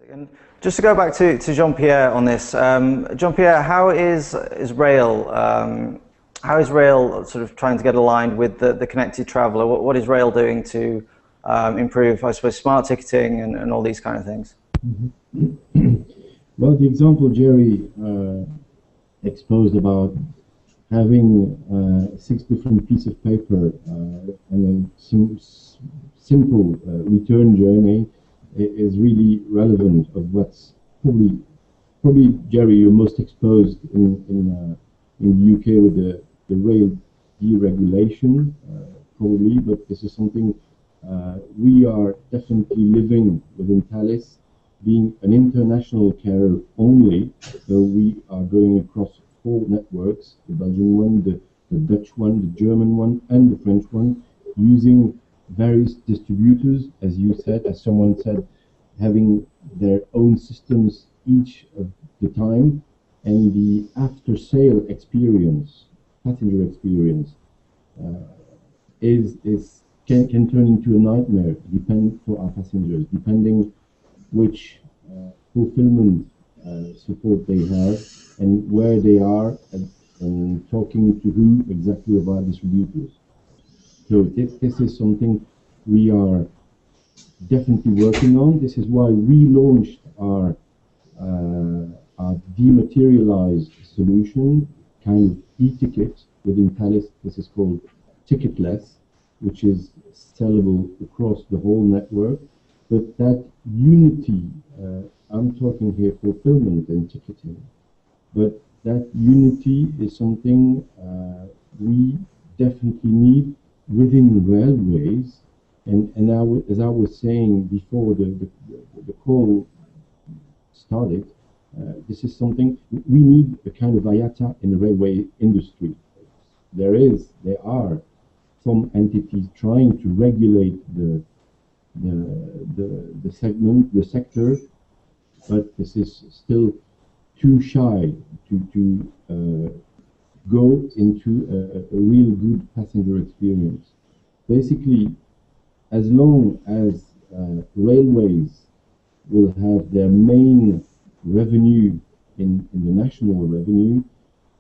And just to go back to Jean-Pierre on this, Jean-Pierre, how is rail sort of trying to get aligned with the connected traveller? What is rail doing to improve, I suppose, smart ticketing and all these kind of things? Mm-hmm. Well, the example Jerry exposed about having 6 different pieces of paper and a simple return journey is really relevant of what's probably Jerry, you're most exposed in the UK with the rail deregulation, probably, but this is something we are definitely living within Thales, being an international carrier only. So we are going across 4 networks: the Belgian one, the Dutch one, the German one, and the French one, using various distributors, as you said, as someone said, having their own systems each of the time, and the after-sale experience, passenger experience, can turn into a nightmare for our passengers, depending which fulfillment support they have and where they are, and talking to who exactly about distributors. So this is something we are definitely working on. This is why we launched our dematerialized solution, kind of e-ticket within Thales. This is called ticketless, which is sellable across the whole network. But that unity, I'm talking here fulfillment and ticketing, but that unity is something we definitely need within railways. And as I was saying before the call started, this is something we need, a kind of IATA in the railway industry. There are some entities trying to regulate the segment, the sector, but this is still too shy to go into a real good passenger experience. Basically, as long as railways will have their main revenue in the national revenue,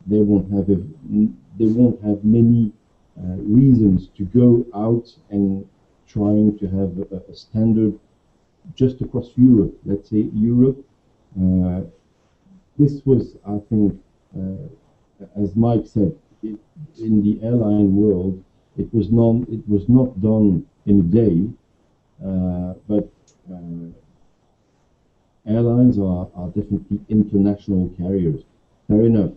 they won't have many reasons to go out and trying to have a standard just across Europe. Let's say Europe. This was, I think, as Mike said, in the airline world, it was not done in a day, but airlines are definitely international carriers. Fair enough.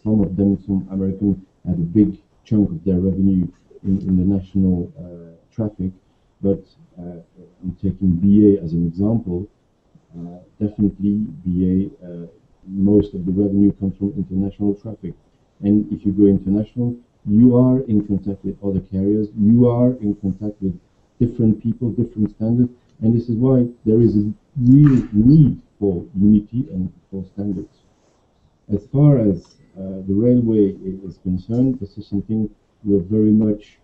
Some of them, some American, had a big chunk of their revenue in the national traffic, but I'm taking BA as an example. Definitely BA, most of the revenue comes from international traffic. And if you go international, you are in contact with other carriers, you are in contact with different people, different standards, and this is why there is a real need for unity and for standards. As far as the railway is concerned, this is something we're very much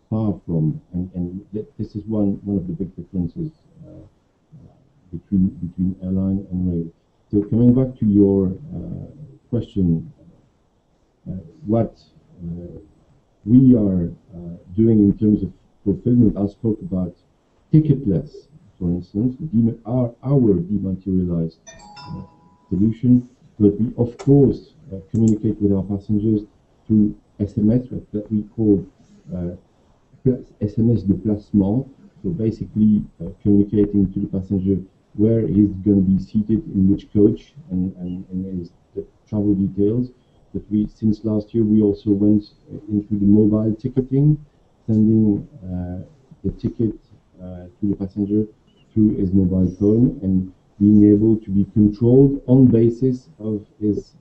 far from, and this is one of the big differences between airline and rail. So coming back to your question, what we are doing in terms of fulfillment, I spoke about ticketless, for instance, our dematerialized solution, but we of course communicate with our passengers through SMS, that we call SMS de placement. So basically communicating to the passenger where he's going to be seated, in which coach, and the travel details. But since last year, we also went into the mobile ticketing, sending the ticket to the passenger through his mobile phone, and being able to be controlled on basis of his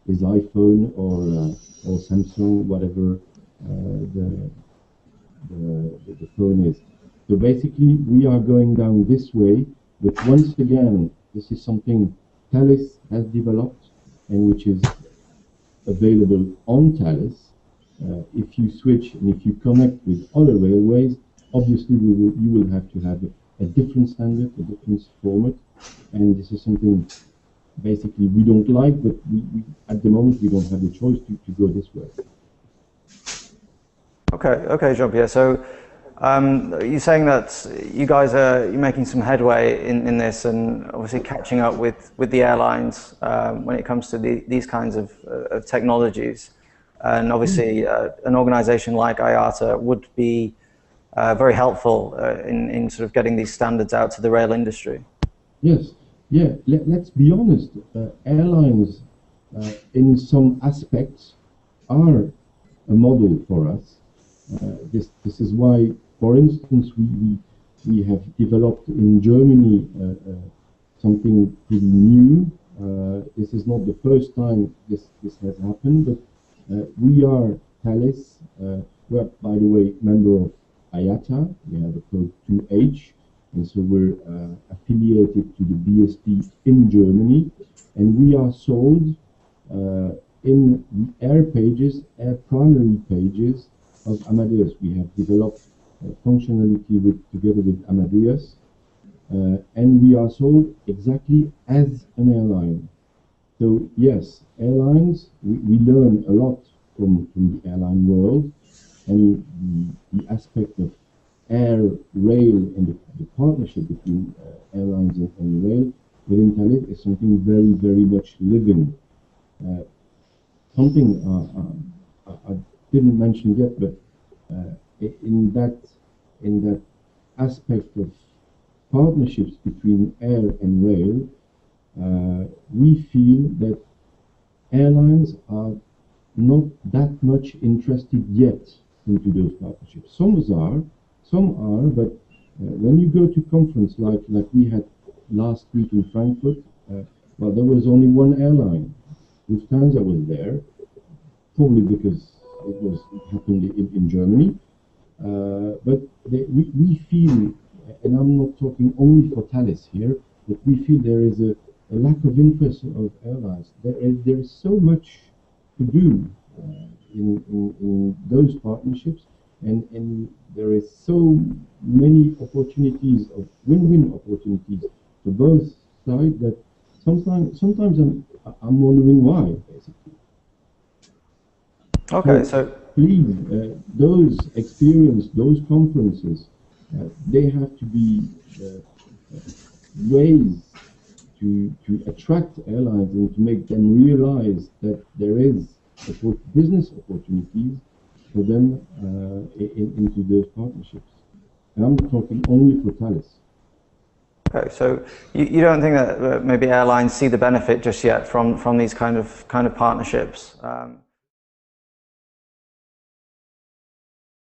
iPhone or Samsung, whatever the phone is. So basically, we are going down this way, but once again, this is something Thales has developed and which is available on Thales. If you switch and if you connect with other railways, obviously you will have to have a different standard, a different format, and this is something basically we don't like, but we at the moment we don't have the choice to go this way. Okay, Jean-Pierre. So you're saying that you're making some headway in this, and obviously catching up with the airlines when it comes to these kinds of technologies. And obviously, an organization like IATA would be very helpful in sort of getting these standards out to the rail industry. Yes, yeah. Let's be honest. Airlines, in some aspects, are a model for us. This is why, for instance, we have developed in Germany something pretty new. This is not the first time this has happened, but we are Thales. We are, by the way, member of IATA. We have a code 2H, and so we're affiliated to the BSP in Germany, and we are sold in the air pages, air primary pages of Amadeus. We have developed functionality together with Amadeus, and we are sold exactly as an airline. So yes, airlines, we learn a lot from the airline world, and the aspect of air, rail, and the partnership between airlines and rail within Thales is something very, very much living. Something I didn't mention yet, but in that aspect of partnerships between air and rail, we feel that airlines are not that much interested yet into those partnerships. Some are, but when you go to conference like we had last week in Frankfurt, well, there was only one airline. Lufthansa was there, probably because it happened in Germany. But we feel, and I'm not talking only for Thales here, but we feel there is a lack of interest of airlines. There is so much to do in those partnerships, and there is so many opportunities of win-win opportunities for both sides that sometimes I'm wondering why, basically. Okay, so please, those experiences, those conferences, they have to be ways to attract airlines and to make them realize that there is business opportunities for them into those partnerships. And I'm talking only for Thales. Okay, so you don't think that maybe airlines see the benefit just yet from these kind of partnerships?